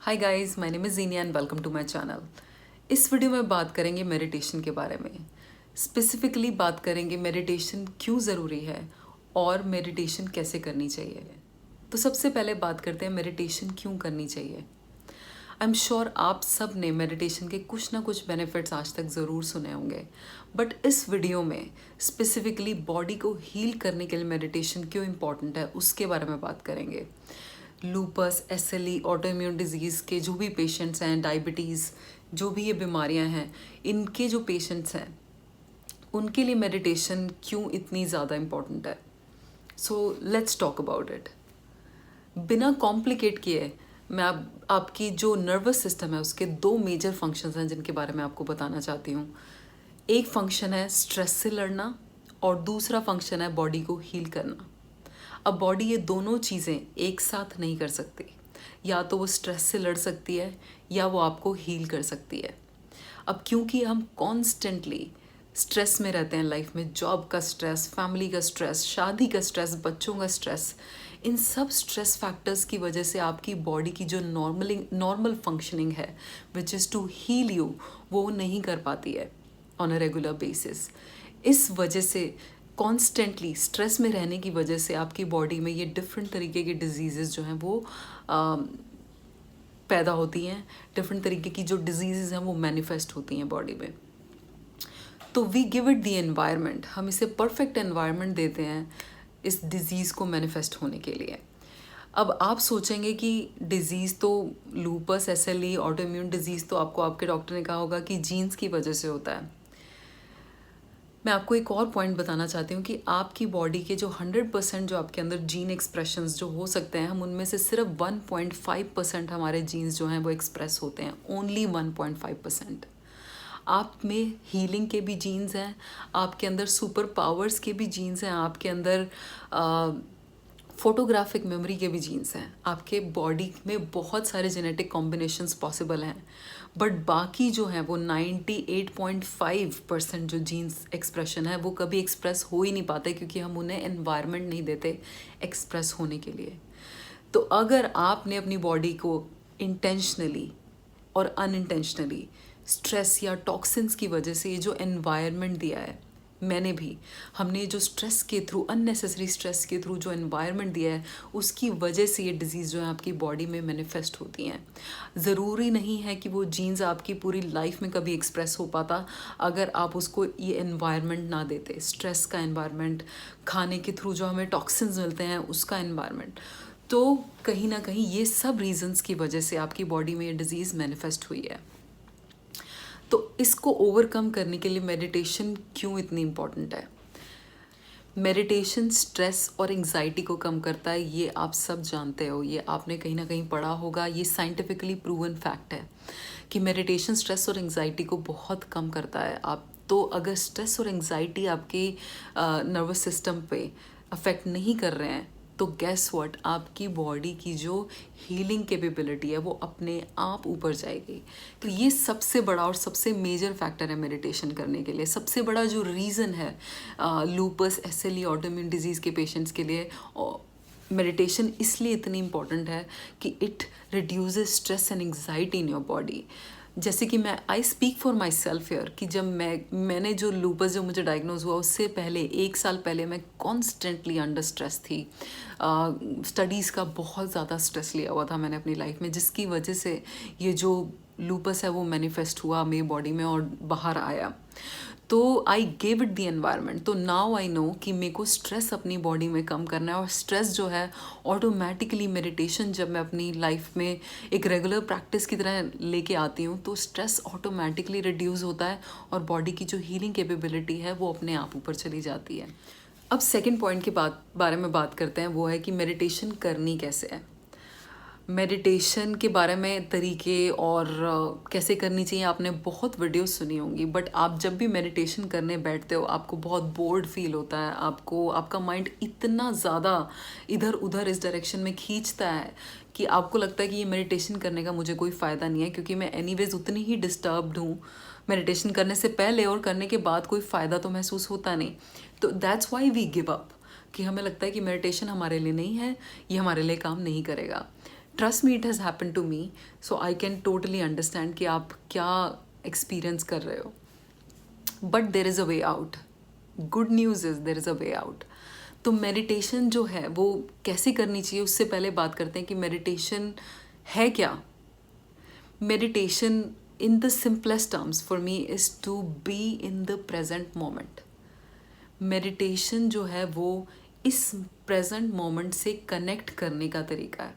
Hi guys, my name is Zeenia and welcome to my channel. इस video में बात करेंगे मेडिटेशन के बारे में। स्पेसिफिकली बात करेंगे मेडिटेशन क्यों ज़रूरी है और मेडिटेशन कैसे करनी चाहिए। तो सबसे पहले बात करते हैं मेडिटेशन क्यों करनी चाहिए। आई एम श्योर आप सब ने मेडिटेशन के कुछ ना कुछ बेनिफिट्स आज तक ज़रूर सुने होंगे, बट इस वीडियो में स्पेसिफिकली बॉडी को हील करने के लिए मेडिटेशन क्यों इम्पॉर्टेंट है उसके बारे में बात करेंगे। लूपस, एसएलई, ऑटोइम्यून डिजीज़ के जो भी पेशेंट्स हैं, डायबिटीज़, जो भी ये बीमारियां हैं, इनके जो पेशेंट्स हैं उनके लिए मेडिटेशन क्यों इतनी ज़्यादा इम्पॉर्टेंट है। So let's talk about it. बिना कॉम्प्लिकेट किए मैं आपकी जो नर्वस सिस्टम है उसके दो मेजर फंक्शंस हैं जिनके बारे में आपको बताना चाहती हूँ। एक फंक्शन है स्ट्रेस से लड़ना और दूसरा फंक्शन है बॉडी को हील करना। अब बॉडी ये दोनों चीज़ें एक साथ नहीं कर सकती, या तो वो स्ट्रेस से लड़ सकती है या वो आपको हील कर सकती है। अब क्योंकि हम कॉन्स्टेंटली स्ट्रेस में रहते हैं लाइफ में, जॉब का स्ट्रेस, फैमिली का स्ट्रेस, शादी का स्ट्रेस, बच्चों का स्ट्रेस, इन सब स्ट्रेस फैक्टर्स की वजह से आपकी बॉडी की जो नॉर्मल फंक्शनिंग है which is to heal you, वो नहीं कर पाती है ऑन अ रेगुलर बेसिस। इस वजह से कॉन्स्टेंटली स्ट्रेस में रहने की वजह से आपकी बॉडी में ये डिफरेंट तरीके के डिजीज़ जो हैं वो पैदा होती हैं। डिफरेंट तरीके की जो डिजीज़ हैं वो मैनिफेस्ट होती हैं बॉडी में। तो we give it the environment, हम इसे परफेक्ट एनवायरनमेंट देते हैं इस डिज़ीज़ को मैनिफेस्ट होने के लिए। अब आप सोचेंगे कि डिज़ीज़ तो लूपस, एसएलई, ऑटोइम्यून डिजीज़ तो आपको आपके डॉक्टर ने कहा होगा कि जीन्स की वजह से होता है। मैं आपको एक और पॉइंट बताना चाहती हूँ कि आपकी बॉडी के जो 100% जो आपके अंदर जीन एक्सप्रेशंस जो हो सकते हैं, हम उनमें से सिर्फ 1.5% हमारे जीन्स जो हैं वो एक्सप्रेस होते हैं, ओनली 1.5%। आप में हीलिंग के भी जीन्स हैं, आपके अंदर सुपर पावर्स के भी जीन्स हैं, आपके अंदर फोटोग्राफिक मेमोरी के भी जीन्स हैं। आपके बॉडी में बहुत सारे जेनेटिक कॉम्बिनेशंस पॉसिबल हैं, बट बाकी जो हैं वो 98.5% जो जीन्स एक्सप्रेशन है वो कभी एक्सप्रेस हो ही नहीं पाते, क्योंकि हम उन्हें एनवायरनमेंट नहीं देते एक्सप्रेस होने के लिए। तो अगर आपने अपनी बॉडी को इंटेंशनली और अनइंटेंशनली स्ट्रेस या टॉक्सिन्स की वजह से ये जो एनवायरनमेंट दिया है, मैंने भी, हमने जो स्ट्रेस के थ्रू, अननेसेसरी स्ट्रेस के थ्रू जो एनवायरनमेंट दिया है, उसकी वजह से ये डिज़ीज़ जो है आपकी बॉडी में मैनिफेस्ट होती हैं। ज़रूरी नहीं है कि वो जीन्स आपकी पूरी लाइफ में कभी एक्सप्रेस हो पाता अगर आप उसको ये एनवायरनमेंट ना देते। स्ट्रेस का एनवायरनमेंट, खाने के थ्रू जो हमें टॉक्सिन्स मिलते हैं उसका एनवायरनमेंट, तो कहीं ना कहीं ये सब रीजंस की वजह से आपकी बॉडी में ये डिज़ीज़ मैनिफेस्ट हुई है। तो इसको ओवरकम करने के लिए मेडिटेशन क्यों इतनी इम्पॉर्टेंट है। मेडिटेशन स्ट्रेस और एंग्जाइटी को कम करता है, ये आप सब जानते हो, ये आपने कहीं ना कहीं पढ़ा होगा। ये साइंटिफिकली प्रूवन फैक्ट है कि मेडिटेशन स्ट्रेस और एंग्जाइटी को बहुत कम करता है। आप तो अगर स्ट्रेस और एंग्जाइटी आपके नर्वस सिस्टम पे अफेक्ट नहीं कर रहे हैं तो गैस व्हाट, आपकी बॉडी की जो हीलिंग कैपेबिलिटी है वो अपने आप ऊपर जाएगी। तो ये सबसे बड़ा और सबसे मेजर फैक्टर है मेडिटेशन करने के लिए। सबसे बड़ा जो रीज़न है लूपस, एसएलई, ऑटोइम्यून डिजीज़ के पेशेंट्स के लिए मेडिटेशन इसलिए इतनी इम्पॉर्टेंट है कि it reduces stress and anxiety in your body. जैसे कि मैं I speak for my self here कि जब मैंने जो लूपस जो मुझे डायग्नोज हुआ उससे पहले 1 साल पहले मैं कॉन्स्टेंटली अंडर स्ट्रेस थी। स्टडीज़ का बहुत ज़्यादा स्ट्रेस लिया हुआ था मैंने अपनी लाइफ में, जिसकी वजह से ये जो लूपस है वो मैनिफेस्ट हुआ मेरी बॉडी में और बाहर आया। तो I gave it the environment. तो नाउ आई नो कि मेरे को स्ट्रेस अपनी बॉडी में कम करना है, और स्ट्रेस जो है ऑटोमेटिकली मेडिटेशन जब मैं अपनी लाइफ में एक रेगुलर प्रैक्टिस की तरह लेके आती हूँ तो स्ट्रेस ऑटोमेटिकली रिड्यूस होता है और बॉडी की जो हीलिंग कैपेबिलिटी है वो अपने आप ऊपर चली जाती है। अब सेकेंड पॉइंट के बारे में बात करते हैं, वो है कि मेडिटेशन करनी कैसे है। मेडिटेशन के बारे में तरीके और कैसे करनी चाहिए आपने बहुत वीडियोस सुनी होंगी, बट आप जब भी मेडिटेशन करने बैठते हो आपको बहुत बोर्ड फील होता है। आपको आपका माइंड इतना ज़्यादा इधर उधर इस डायरेक्शन में खींचता है कि आपको लगता है कि ये मेडिटेशन करने का मुझे कोई फ़ायदा नहीं है, क्योंकि मैं एनीवेज उतनी ही डिस्टर्ब्ड हूँ। मेडिटेशन करने से पहले और करने के बाद कोई फ़ायदा तो महसूस होता नहीं। तो that's why we give up, कि हमें लगता है कि मेडिटेशन हमारे लिए नहीं है, ये हमारे लिए काम नहीं करेगा। Trust me, it has happen to me, so I can totally understand कि आप क्या एक्सपीरियंस कर रहे हो. But there is a way out. Good news is there is a way out. तो मेडिटेशन जो है वो कैसे करनी चाहिए, उससे पहले बात करते हैं कि मेडिटेशन है क्या. Meditation in the simplest terms for me is to be in the present moment. Meditation जो है वो इस प्रेजेंट मोमेंट से कनेक्ट करने का तरीका है.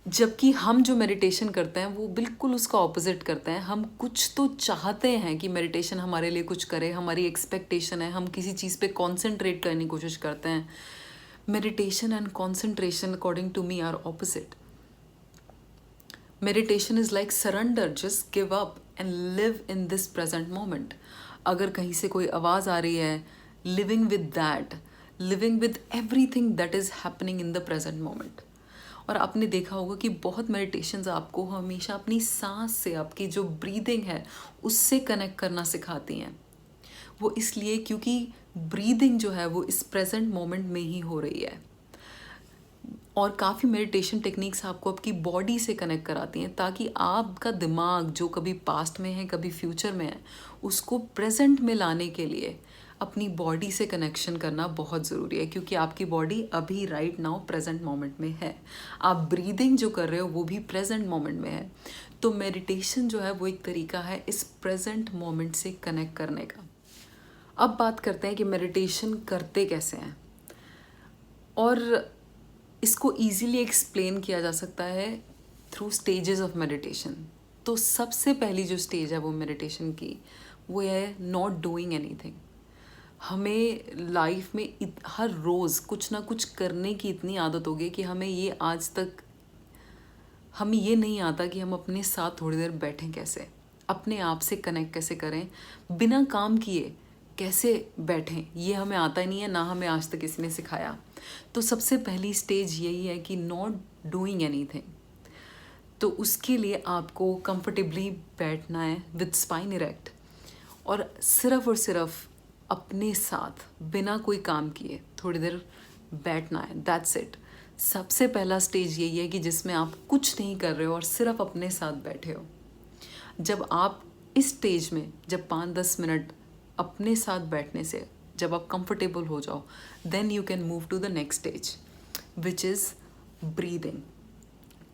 जबकि हम जो मेडिटेशन करते हैं वो बिल्कुल उसका ऑपोजिट करते हैं. हम कुछ तो चाहते हैं कि मेडिटेशन हमारे लिए कुछ करे, हमारी एक्सपेक्टेशन है, हम किसी चीज़ पे कॉन्सेंट्रेट करने की कोशिश करते हैं. Meditation and concentration according to me are opposite. Meditation is like surrender, just give up and live in this present moment. अगर कहीं से कोई आवाज़ आ रही है, living with that, living with everything that is happening in the present moment. और आपने देखा होगा कि बहुत मेडिटेशंस आपको हमेशा अपनी सांस से, आपकी जो ब्रीदिंग है उससे कनेक्ट करना सिखाती हैं. वो इसलिए क्योंकि ब्रीदिंग जो है वो इस प्रेजेंट मोमेंट में ही हो रही है. और काफ़ी मेडिटेशन टेक्निक्स आपको आपकी बॉडी से कनेक्ट कराती हैं ताकि आपका दिमाग जो कभी पास्ट में है, कभी फ्यूचर में है, उसको प्रेजेंट में लाने के लिए अपनी बॉडी से कनेक्शन करना बहुत ज़रूरी है. क्योंकि आपकी बॉडी अभी राइट नाउ प्रेजेंट मोमेंट में है. आप ब्रीदिंग जो कर रहे हो वो भी प्रेजेंट मोमेंट में है. तो मेडिटेशन जो है वो एक तरीका है इस प्रेजेंट मोमेंट से कनेक्ट करने का. अब बात करते हैं कि मेडिटेशन करते कैसे हैं. और इसको ईजीली एक्सप्लेन किया जा सकता है थ्रू स्टेजेस ऑफ मेडिटेशन. तो सबसे पहली जो स्टेज है वो मेडिटेशन की, वो है नॉट डूइंग एनीथिंग. हमें लाइफ में हर रोज़ कुछ ना कुछ करने की इतनी आदत हो गई कि हमें ये आज तक हमें ये नहीं आता कि हम अपने साथ थोड़ी देर बैठें कैसे, अपने आप से कनेक्ट कैसे करें, बिना काम किए कैसे बैठें, ये हमें आता ही नहीं है, ना हमें आज तक किसी ने सिखाया. तो सबसे पहली स्टेज यही है कि नॉट डूइंग एनीथिंग. तो उसके लिए आपको कंफर्टेबली बैठना है विद स्पाइन इरेक्ट और सिर्फ अपने साथ बिना कोई काम किए थोड़ी देर बैठना है. That's it. सबसे पहला स्टेज यही है कि जिसमें आप कुछ नहीं कर रहे हो और सिर्फ अपने साथ बैठे हो. जब आप इस स्टेज में जब 5-10 मिनट अपने साथ बैठने से जब आप कंफर्टेबल हो जाओ, then you can move to the next stage which is breathing.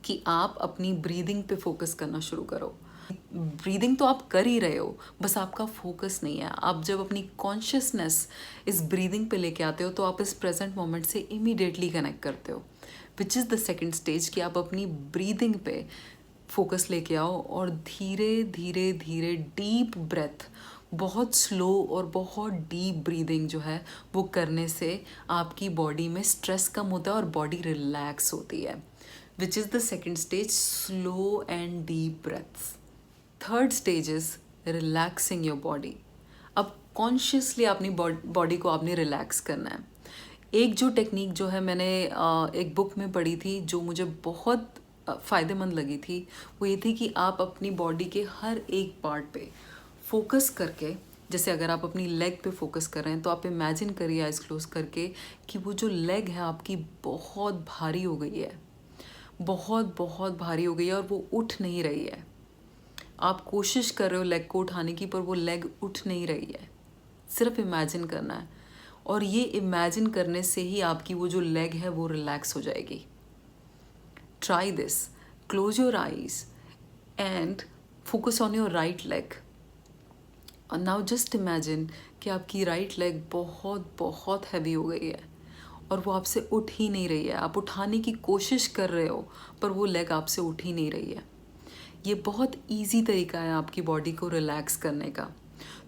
कि आप अपनी ब्रीदिंग पे फोकस करना शुरू करो. ब्रीदिंग तो आप कर ही रहे हो, बस आपका फोकस नहीं है. आप जब अपनी कॉन्शियसनेस इस ब्रीदिंग पे लेके आते हो तो आप इस प्रेजेंट मोमेंट से इमीडिएटली कनेक्ट करते हो, which is the second stage. कि आप अपनी ब्रीदिंग पे फोकस लेके आओ और धीरे धीरे धीरे डीप ब्रेथ, बहुत स्लो और बहुत डीप ब्रीदिंग जो है वो करने से आपकी बॉडी में स्ट्रेस कम होता है और बॉडी रिलैक्स होती है, which is the second stage, slow and deep breaths. Third stage is relaxing your body. अब कॉन्शियसली अपनी बॉडी को आपने रिलैक्स करना है. एक जो टेक्निक जो है मैंने एक बुक में पढ़ी थी जो मुझे बहुत फ़ायदेमंद लगी थी, वो ये थी कि आप अपनी बॉडी के हर एक पार्ट पे फोकस करके, जैसे अगर आप अपनी लेग पे फोकस कर रहे हैं तो आप इमेजिन करिए आइज़ क्लोज करके कि वो जो लेग है आपकी बहुत भारी हो गई है, बहुत बहुत भारी हो गई है और वो उठ नहीं रही है. आप कोशिश कर रहे हो लेग को उठाने की पर वो लेग उठ नहीं रही है. सिर्फ इमेजिन करना है और ये इमेजिन करने से ही आपकी वो जो लेग है वो रिलैक्स हो जाएगी. Try this. Close your eyes and focus on your right leg. और नाउ जस्ट इमेजिन कि आपकी राइट लेग बहुत बहुत हैवी हो गई है और वो आपसे उठ ही नहीं रही है. आप उठाने की कोशिश कर रहे हो पर वो लेग आपसे उठ ही नहीं रही है. ये बहुत इजी तरीका है आपकी बॉडी को रिलैक्स करने का.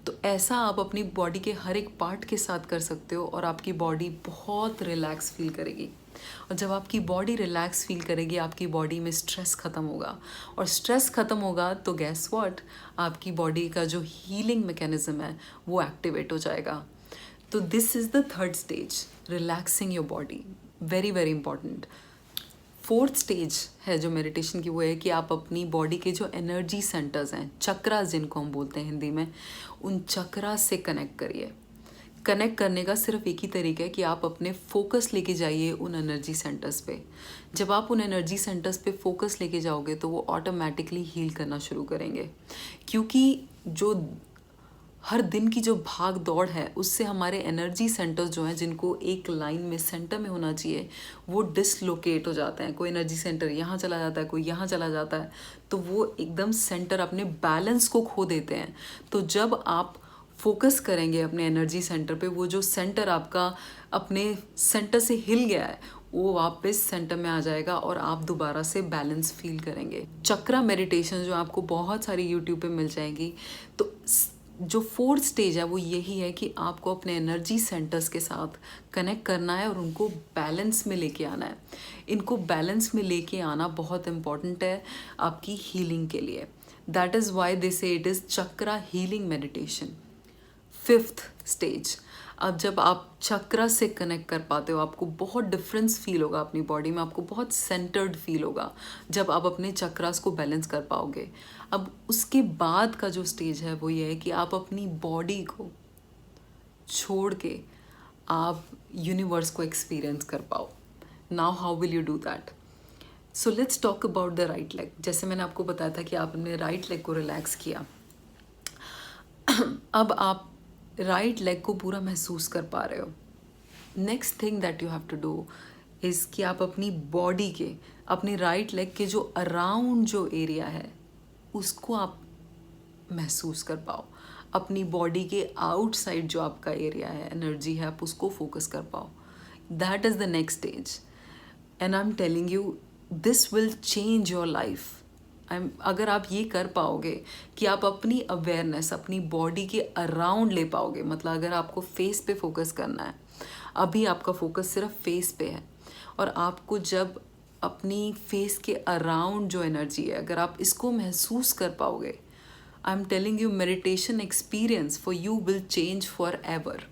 तो ऐसा आप अपनी बॉडी के हर एक पार्ट के साथ कर सकते हो और आपकी बॉडी बहुत रिलैक्स फील करेगी. और जब आपकी बॉडी रिलैक्स फील करेगी आपकी बॉडी में स्ट्रेस ख़त्म होगा और स्ट्रेस ख़त्म होगा तो गैस व्हाट, आपकी बॉडी का जो हीलिंग मैकेनिज्म है वो एक्टिवेट हो जाएगा. तो this is the third stage, relaxing your body. Very very important. Fourth stage है जो मेडिटेशन की, वो है कि आप अपनी बॉडी के जो एनर्जी सेंटर्स हैं, चक्रास जिनको हम बोलते हैं हिंदी में, उन चक्रास से कनेक्ट करिए. कनेक्ट करने का सिर्फ एक ही तरीका है कि आप अपने फोकस लेके जाइए उन एनर्जी सेंटर्स पे। जब आप उन एनर्जी सेंटर्स पे फोकस लेके जाओगे तो वो ऑटोमेटिकली हील करना शुरू करेंगे, क्योंकि जो हर दिन की जो भाग दौड़ है उससे हमारे एनर्जी सेंटर्स जो हैं, जिनको एक लाइन में सेंटर में होना चाहिए, वो डिसलोकेट हो जाते हैं। कोई एनर्जी सेंटर यहाँ चला जाता है, कोई यहाँ चला जाता है, तो वो एकदम सेंटर अपने बैलेंस को खो देते हैं। तो जब आप फोकस करेंगे अपने एनर्जी सेंटर पे, वो जो सेंटर आपका अपने सेंटर से हिल गया है वो वापस सेंटर में आ जाएगा और आप दोबारा से बैलेंस फील करेंगे। चक्रा मेडिटेशन जो आपको बहुत सारी यूट्यूब पे मिल जाएंगी, तो जो फोर्थ स्टेज है वो यही है कि आपको अपने एनर्जी सेंटर्स के साथ कनेक्ट करना है और उनको बैलेंस में लेके आना है। इनको बैलेंस में लेके आना बहुत इम्पॉर्टेंट है आपकी हीलिंग के लिए। दैट इज़ वाई दे से it is chakra healing meditation. Fifth stage, अब जब आप चक्रा से कनेक्ट कर पाते हो, आपको बहुत डिफरेंस फील होगा अपनी बॉडी में, आपको बहुत सेंटर्ड फील होगा जब आप अपने चक्रास को बैलेंस कर पाओगे। अब उसके बाद का जो स्टेज है वो ये है कि आप अपनी बॉडी को छोड़ के आप यूनिवर्स को एक्सपीरियंस कर पाओ। Now how will you do that? So let's talk about the right leg. जैसे मैंने आपको बताया था कि आपने राइट लेग को रिलैक्स किया, अब आप राइट लेग को पूरा महसूस कर पा रहे हो। Next thing that you have to do is कि आप अपनी बॉडी के, अपनी राइट लेग के जो अराउंड जो एरिया है उसको आप महसूस कर पाओ। अपनी बॉडी के आउटसाइड जो आपका एरिया है, एनर्जी है, आप उसको फोकस कर पाओ। That is the next stage and I am telling you this will change your life. अगर आप ये कर पाओगे कि आप अपनी अवेयरनेस अपनी बॉडी के अराउंड ले पाओगे, मतलब अगर आपको फेस पे फोकस करना है, अभी आपका फोकस सिर्फ फेस पे है, और आपको जब अपनी फेस के अराउंड जो एनर्जी है अगर आप इसको महसूस कर पाओगे, I am telling you meditation experience for you will change for ever.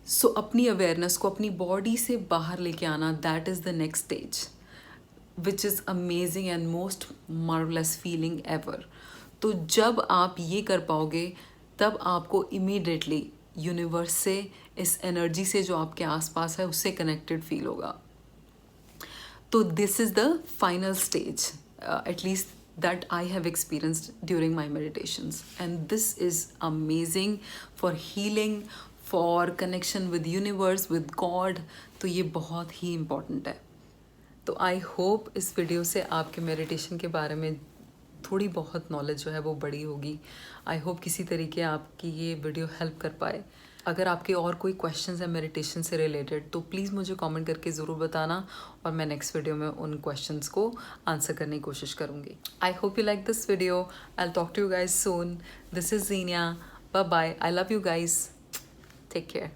So अपनी अवेयरनेस को अपनी बॉडी से बाहर लेके आना, that is the next stage which is amazing and most marvellous feeling ever. तो जब आप ये कर पाओगे तब आपको इमीडिएटली यूनिवर्स से, इस एनर्जी से जो आपके आसपास है उससे कनेक्टेड फील होगा। तो this is the final stage at least that I have experienced during my meditations, and this is amazing for healing, for connection with universe, with God। तो ये बहुत ही important है। तो आई होप इस वीडियो से आपके मेडिटेशन के बारे में थोड़ी बहुत नॉलेज जो है वो बड़ी होगी। आई होप किसी तरीके आपकी ये वीडियो हेल्प कर पाए। अगर आपके और कोई क्वेश्चंस हैं मेडिटेशन से रिलेटेड तो प्लीज़ मुझे कमेंट करके ज़रूर बताना, और मैं नेक्स्ट वीडियो में उन क्वेश्चंस को आंसर करने की कोशिश करूँगी। I hope you like this video. I will talk to you guys soon. This is Zeenia. Bye bye. I love you guys. Take care.